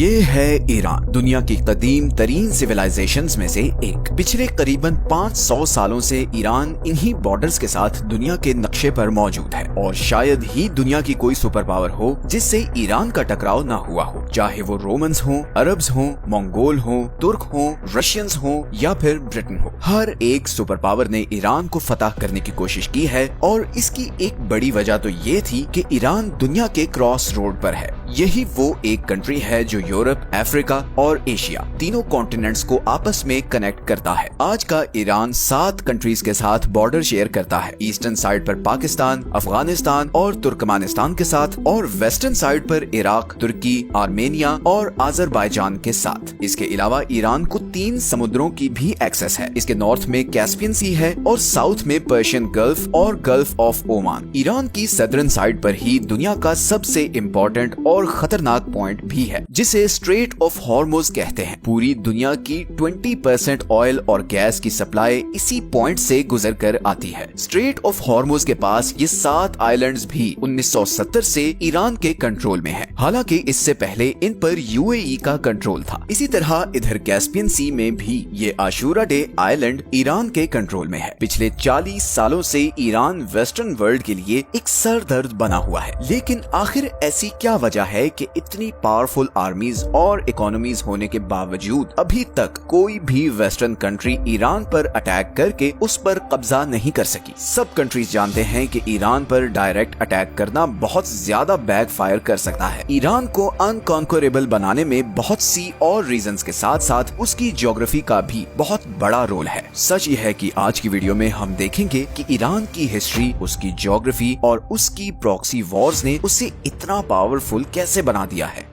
ये है ईरान, दुनिया की कदीम तरीन सिविलाइजेशंस में से एक। पिछले करीबन 500 सालों से ईरान इन्हीं बॉर्डर्स के साथ दुनिया के नक्शे पर मौजूद है और शायद ही दुनिया की कोई सुपर पावर हो जिससे ईरान का टकराव ना हुआ हो, चाहे वो रोमन्स हों, अरब्स हों, मंगोल हों, तुर्क हों, रशियंस हों या फिर ब्रिटेन हो। हर एक सुपर पावर ने ईरान को फतह करने की कोशिश की है और इसकी एक बड़ी वजह तो ये थी कि ईरान दुनिया के क्रॉस रोड पर है। यही वो एक कंट्री है जो यूरोप, अफ्रीका और एशिया तीनों कॉन्टिनेंट्स को आपस में कनेक्ट करता है। आज का ईरान 7 कंट्रीज के साथ बॉर्डर शेयर करता है। ईस्टर्न साइड पर पाकिस्तान, अफगानिस्तान और तुर्कमानिस्तान के साथ और वेस्टर्न साइड पर इराक, तुर्की, आर्मेनिया और अजरबैजान के साथ। इसके अलावा ईरान को 3 समुद्रों की भी एक्सेस है। इसके नॉर्थ में कैस्पियन सी है और साउथ में पर्शियन गल्फ और गल्फ ऑफ ओमान। ईरान की सदर्न साइड पर ही दुनिया का सबसे इम्पोर्टेंट और खतरनाक पॉइंट भी है जिसे स्ट्रेट ऑफ हॉर्मुज कहते हैं। पूरी दुनिया की 20% ऑयल और गैस की सप्लाई इसी पॉइंट से गुजर कर आती है। स्ट्रेट ऑफ हॉर्मुज के पास ये 7 आइलैंड्स भी 1970 से ईरान के कंट्रोल में है। हालांकि इससे पहले इन पर यूएई का कंट्रोल था। इसी तरह इधर कैस्पियन सी में भी ये आशूरा डे आइलैंड ईरान के कंट्रोल में है। पिछले 40 सालों से ईरान वेस्टर्न वर्ल्ड के लिए एक सरदर्द बना हुआ है। लेकिन आखिर ऐसी क्या वजह है कि इतनी पावरफुल आर्मीज और इकोनॉमीज होने के बावजूद अभी तक कोई भी वेस्टर्न कंट्री ईरान पर अटैक करके उस पर कब्जा नहीं कर सकी। सब कंट्रीज जानते हैं कि ईरान पर डायरेक्ट अटैक करना बहुत ज्यादा बैकफायर कर सकता है। ईरान को अनकॉन्करेबल बनाने में बहुत सी और रीजंस के साथ साथ उसकी ज्योग्राफी का भी बहुत बड़ा रोल है। सच ये है कि आज की वीडियो में हम देखेंगे कि ईरान की हिस्ट्री, उसकी ज्योग्राफी और उसकी प्रॉक्सी वॉर्स ने उसे इतना पावरफुल कैसे बना दिया है।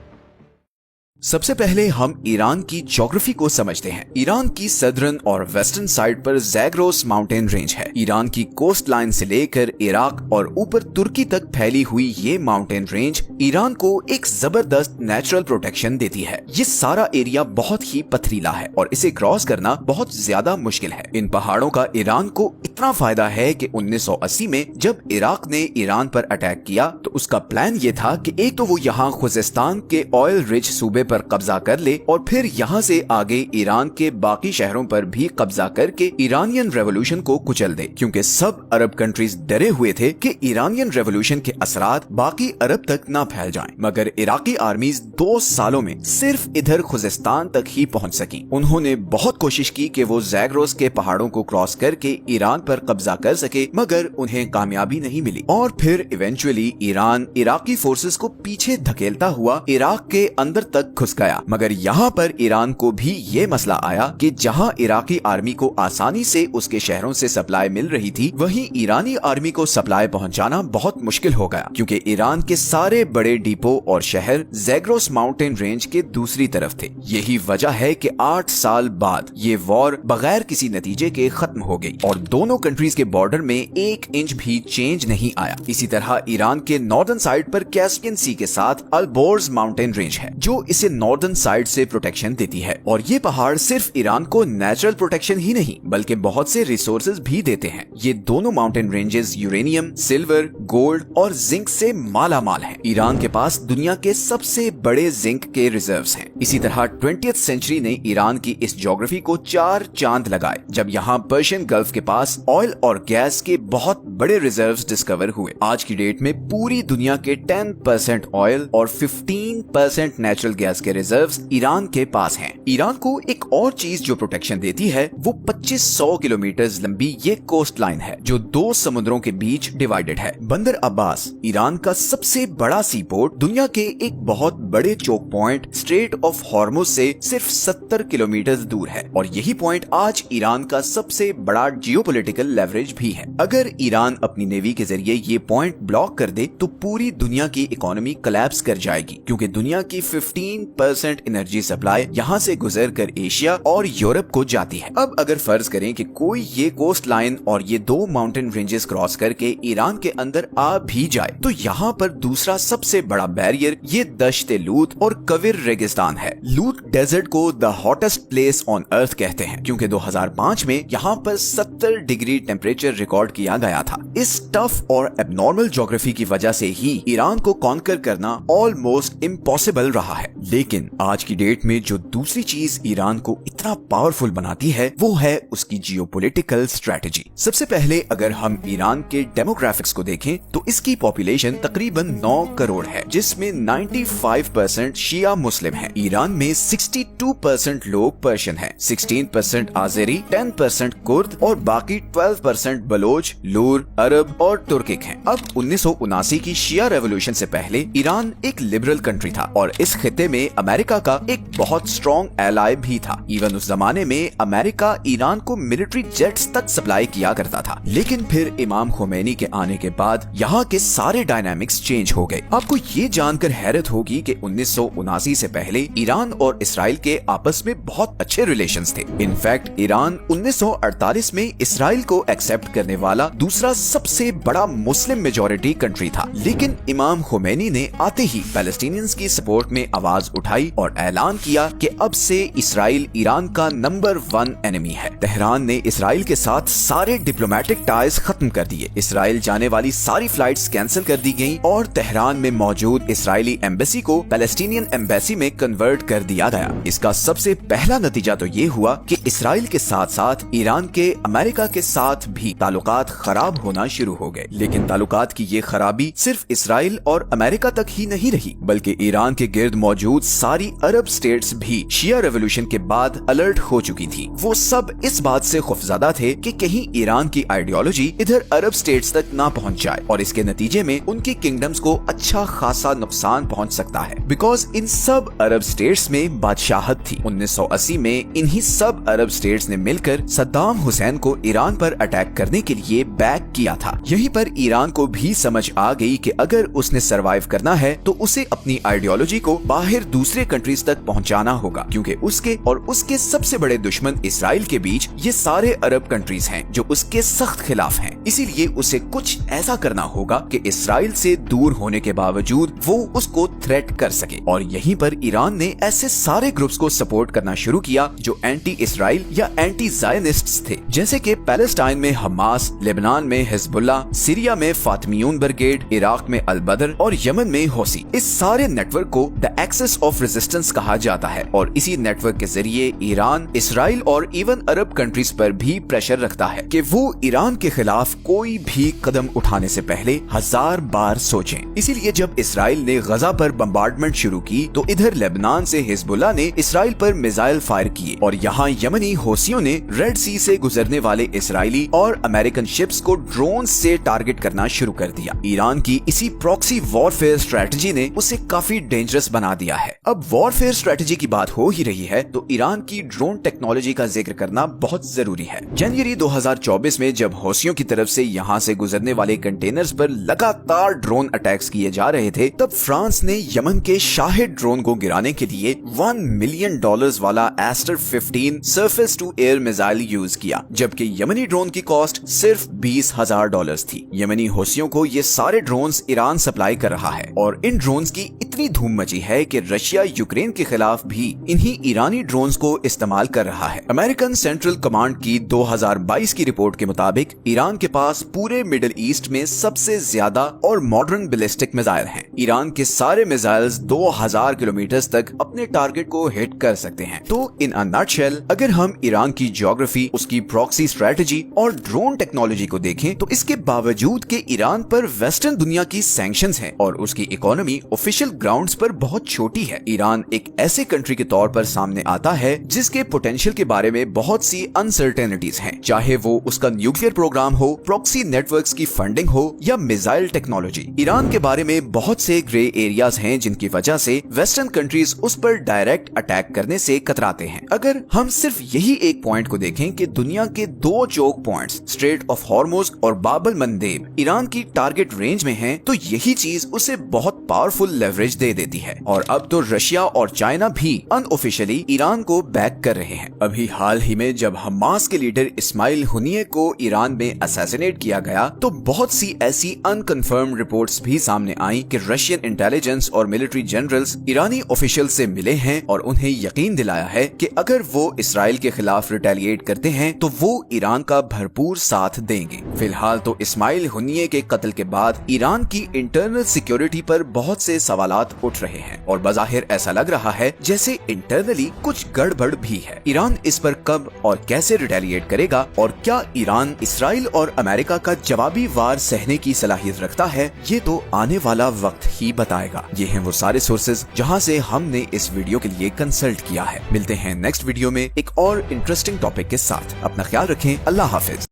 सबसे पहले हम ईरान की ज्योग्राफी को समझते हैं। ईरान की सदर्न और वेस्टर्न साइड पर ज़ैग्रोस माउंटेन रेंज है। ईरान की कोस्ट लाइन से लेकर इराक और ऊपर तुर्की तक फैली हुई ये माउंटेन रेंज ईरान को एक जबरदस्त नेचुरल प्रोटेक्शन देती है। ये सारा एरिया बहुत ही पथरीला है और इसे क्रॉस करना बहुत ज्यादा मुश्किल है। इन पहाड़ों का ईरान को इतना फायदा है कि 1980 में जब इराक ने ईरान पर अटैक किया तो उसका प्लान ये था कि एक तो वो यहाँ खुजिस्तान के ऑयल रिच सूबे पर कब्जा कर ले और फिर यहाँ से आगे ईरान के बाकी शहरों पर भी कब्जा करके ईरानियन रेवोल्यूशन को कुचल दे, क्योंकि सब अरब कंट्रीज डरे हुए थे कि ईरानियन रेवोल्यूशन के असरात बाकी अरब तक ना फैल जाएं। मगर इराकी आर्मीज 2 सालों में सिर्फ इधर खुजिस्तान तक ही पहुंच सकी। उन्होंने बहुत कोशिश की कि वो ज़ैग्रोस के पहाड़ों को क्रॉस करके ईरान पर कब्जा कर सके, मगर उन्हें कामयाबी नहीं मिली और फिर इवेंचुअली ईरान इराकी फोर्सेस को पीछे धकेलता हुआ इराक के अंदर तक घुस गया। मगर यहाँ पर ईरान को भी ये मसला आया कि जहाँ इराकी आर्मी को आसानी से उसके शहरों से सप्लाई मिल रही थी, वहीं ईरानी आर्मी को सप्लाई पहुँचाना बहुत मुश्किल हो गया, क्योंकि ईरान के सारे बड़े डिपो और शहर ज़ैग्रोस माउंटेन रेंज के दूसरी तरफ थे। यही वजह है कि 8 साल बाद ये वॉर बगैर किसी नतीजे के खत्म हो गई और दोनों कंट्रीज के बॉर्डर में 1 इंच भी चेंज नहीं आया। इसी तरह ईरान के नॉर्दर्न साइड पर कैस्पियन सी के साथ अल्बोर्ज माउंटेन रेंज है जो इसे नॉर्दर्न साइड से प्रोटेक्शन देती है और ये पहाड़ सिर्फ ईरान को नेचुरल प्रोटेक्शन ही नहीं बल्कि बहुत से रिसोर्सेज भी देते हैं। ये दोनों mountain ranges uranium, silver, gold और जिंक से माला माल है। ईरान के पास दुनिया के सबसे बड़े जिंक के रिजर्व्स हैं। इसी तरह 20th सेंचुरी ने ईरान की इस ज्योग्राफी को 4 चांद लगाए जब यहाँ पर्शियन गल्फ के पास ऑयल और गैस के बहुत बड़े रिजर्व्स डिस्कवर हुए। आज की डेट में पूरी दुनिया के 10% ऑयल और 15% नेचुरल गैस के रिजर्व्स ईरान के पास हैं। ईरान को एक और चीज जो प्रोटेक्शन देती है वो 2500 किलोमीटर लंबी ये कोस्ट लाइन है जो 2 समुद्रों के बीच डिवाइडेड है। बंदर अब्बास ईरान का सबसे बड़ा सी पोर्ट दुनिया के एक बहुत बड़े choke point strait of Hormuz से सिर्फ 70 किलोमीटर दूर है और यही पॉइंट आज ईरान का सबसे बड़ा जियोपॉलिटिकल लेवरेज भी है। अगर ईरान अपनी नेवी के जरिए ये पॉइंट ब्लॉक कर दे तो पूरी दुनिया की इकोनॉमी कोलैप्स कर जाएगी, क्योंकि दुनिया की 15% एनर्जी सप्लाई यहाँ से गुजर कर एशिया और यूरोप को जाती है। अब अगर फर्ज करें कि कोई ये कोस्ट लाइन और ये 2 माउंटेन रेंजेस क्रॉस करके ईरान के अंदर आ भी जाए तो यहाँ पर दूसरा सबसे बड़ा बैरियर ये दश्ते लूत और कविर रेगिस्तान है। लूत डेजर्ट को the hottest place on earth कहते हैं, क्योंकि 2005 में यहाँ पर 70 डिग्री टेम्परेचर रिकॉर्ड किया गया था। इस टफ और एबनॉर्मल ज्योग्राफी की वजह से ही ईरान को कॉन्कर करना ऑलमोस्ट इम्पॉसिबल रहा है। लेकिन आज की डेट में जो दूसरी चीज ईरान को इतना पावरफुल बनाती है वो है उसकी जियोपॉलिटिकल स्ट्रेटजी। सबसे पहले अगर हम ईरान के डेमोग्राफिक्स को देखें तो इसकी पॉपुलेशन तकरीबन 9 करोड़ है, जिसमें 95% शिया मुस्लिम है। ईरान में 62% लोग पर्शियन हैं, 16% आज़ेरी, 10% कुर्द और बाकी 12% बलोच, लूर, अरब और तुर्किक हैं। अब 1979 की शिया रेवोल्यूशन से पहले ईरान एक लिबरल कंट्री था और इस खित्ते में अमेरिका का एक बहुत स्ट्रॉन्ग एलाय भी था। इवन उस जमाने में अमेरिका ईरान को मिलिट्री जेट्स तक सप्लाई किया करता था। लेकिन फिर इमाम खोमेनी के आने के बाद यहाँ के सारे डायनामिक्स चेंज हो गए। आपको ये जानकर हैरत होगी कि 1979 से पहले ईरान और इसराइल के आपस में बहुत अच्छे रिलेशंस थे। इनफैक्ट ईरान 1948 में इसराइल को एक्सेप्ट करने वाला दूसरा सबसे बड़ा मुस्लिम मेजॉरिटी कंट्री था। लेकिन इमाम खोमेनी ने आते ही पैलेस्टीनियंस की सपोर्ट में आवाज उठाई और ऐलान किया कि अब से इसराइल ईरान का नंबर 1 एनिमी है। तेहरान ने इसराइल के साथ सारे डिप्लोमेटिक टाइज खत्म कर दिए। इसराइल जाने वाली सारी फ्लाइट्स कैंसिल कर दी गईं और तेहरान में मौजूद इसराइली एम्बेसी को पैलेस्टीनियन एम्बेसी में कन्वर्ट कर दिया गया। इसका सबसे पहला नतीजा तो ये हुआ कि इसराइल के साथ साथ ईरान के अमेरिका के साथ भी ताल्लुकात खराब होना शुरू हो गए। लेकिन ताल्लुकात की ये खराबी सिर्फ इसराइल और अमेरिका तक ही नहीं रही, बल्कि ईरान के गिर्द मौजूद सारी अरब स्टेट्स भी शिया रेवोल्यूशन के बाद अलर्ट हो चुकी थी। वो सब इस बात से खौफजदा थे कि कहीं ईरान की आइडियोलॉजी इधर अरब स्टेट्स तक ना पहुंच जाए और इसके नतीजे में उनकी किंगडम्स को अच्छा खासा नुकसान पहुंच सकता है। बिकॉज इन सब अरब स्टेट्स में बादशाहत थी। 1980 में इन्हीं सब अरब स्टेट्स ने मिलकर सद्दाम हुसैन को ईरान पर अटैक करने के लिए बैक किया था। यहीं पर ईरान को भी समझ आ गई कि अगर उसने सरवाइव करना है तो उसे अपनी आइडियोलॉजी को बाहर दूसरे कंट्रीज तक पहुंचाना होगा, क्योंकि उसके और उसके सबसे बड़े दुश्मन इसराइल के बीच ये सारे अरब कंट्रीज हैं जो उसके सख्त खिलाफ हैं। इसीलिए उसे कुछ ऐसा करना होगा कि इसराइल से दूर होने के बावजूद वो उसको थ्रेट कर सके। और यहीं पर ईरान ने ऐसे सारे ग्रुप्स को सपोर्ट करना शुरू किया जो एंटी इसराइल या एंटी ज़ायनिस्ट्स थे, जैसे कि पैलेस्टाइन में हमास, लेबनान में हिजबुल्लाह, सीरिया में फातिमियून ब्रिगेड, इराक में अल बदर और यमन में हौसी। इस सारे नेटवर्क को द एक्सेस ऑफ रेजिस्टेंस कहा जाता है और इसी नेटवर्क के जरिए ईरान इसराइल और इवन अरब कंट्रीज पर भी प्रेशर रखता है कि वो ईरान के खिलाफ कोई भी कदम उठाने से पहले 1000 बार सोचें। इसीलिए जब इसराइल ने गजा पर बम्बार्डमेंट शुरू की तो इधर लेबनान से हिजबुल्लाह ने इसराइल पर मिसाइल फायर किए और यहाँ यमनी हौसियों ने रेड सी से गुजरने वाले इसराइली और अमेरिकन शिप्स को ड्रोन से टारगेट करना शुरू कर दिया। ईरान की इसी प्रॉक्सी वॉरफेयर स्ट्रेटजी ने उसे काफी डेंजरस बना दिया है। अब वॉरफेयर स्ट्रेटजी की बात हो ही रही है तो ईरान की ड्रोन टेक्नोलॉजी का जिक्र करना बहुत जरूरी है। जनवरी 2024 में जब हौसियों की तरफ से यहाँ से गुजरने वाले कंटेनर्स पर लगातार ड्रोन अटैक्स किए जा रहे थे, तब फ्रांस ने यमन के शाहिद ड्रोन को गिराने के लिए $1 मिलियन वाला Aster 15 surface to air missile use किया, जबकि यमनी ड्रोन की कॉस्ट सिर्फ $20,000 थी। यमनी हौसियों को ये सारे ड्रोन्स ईरान सप्लाई कर रहा है और इन ड्रोन्स की इतनी धूम मची है कि रशिया यूक्रेन के खिलाफ भी इन्हीं ईरानी ड्रोन्स को इस्तेमाल कर रहा है। अमेरिकन सेंट्रल कमांड की 2022 की रिपोर्ट के मुताबिक ईरान के पास पूरे मिडिल ईस्ट में सबसे ज्यादा और मॉडर्न बैलिस्टिक मिसाइल हैं। ईरान के सारे मिसाइल्स 2000 किलोमीटर तक अपने टारगेट को हिट कर सकते हैं। तो इन अ नटशेल अगर हम ईरान की ज्योग्राफी, उसकी प्रॉक्सी स्ट्रेटजी और ड्रोन टेक्नोलॉजी को देखें तो इसके बावजूद कि ईरान पर वेस्टर्न दुनिया की सैंक्शंस हैं और उसकी इकोनॉमी ऑफिशियल ग्राउंड्स पर बहुत छोटी है, ईरान एक ऐसे कंट्री के तौर पर सामने आता है जिसके पोटेंशियल के बारे में बहुत सी अनसर्टेनिटीज हैं, चाहे वो उसका न्यूक्लियर प्रोग्राम हो, प्रॉक्सी नेटवर्क्स की फंडिंग हो या मिसाइल टेक्नोलॉजी। ईरान के बारे में बहुत से ग्रे एरियाज हैं जिनकी वजह से वेस्टर्न कंट्रीज उस पर डायरेक्ट अटैक करने से कतराते हैं। अगर हम सिर्फ यही एक पॉइंट को देखें कि दुनिया के 2 choke points strait of Hormuz और बाब अल मंदेब ईरान की टारगेट रेंज में हैं, तो यही चीज उसे बहुत पावरफुल लेवरेज दे देती है। और अब तो रशिया और चाइना भी अनऑफिशियली ईरान को बैक कर रहे हैं। अभी हाल ही में जब हमास के लीडर इस्माइल हुनिये को ईरान में असैसिनेट किया गया तो बहुत सी ऐसी अनकन्फर्म रिपोर्ट्स भी सामने आई कि रशियन इंटेलिजेंस और मिलिट्री जनरल्स ईरानी ऑफिशियल से मिले हैं और उन्हें यकीन दिलाया है कि अगर वो इसराइल के खिलाफ रिटेलिएट करते हैं तो वो ईरान का भरपूर साथ देंगे। फिलहाल तो इस्माइल हुनिये के कत्ल के बाद ईरान की इंटरनल सिक्योरिटी पर बहुत से सवालात उठ रहे हैं और बज़ाहिर बज़ाहिर ऐसा लग रहा है जैसे इंटरनली कुछ गड़बड़ भी है। ईरान इस पर कब और कैसे रिटेलिएट करेगा और क्या ईरान इसराइल और अमेरिका का जवाबी वार सहने की सलाहियत रखता है, ये तो आने वाला वक्त ही बताएगा। ये हैं वो सारे सोर्सेज जहां से हमने इस वीडियो के लिए कंसल्ट किया है। मिलते हैं नेक्स्ट वीडियो में एक और इंटरेस्टिंग टॉपिक के साथ। अपना ख्याल रखें। अल्लाह हाफिज।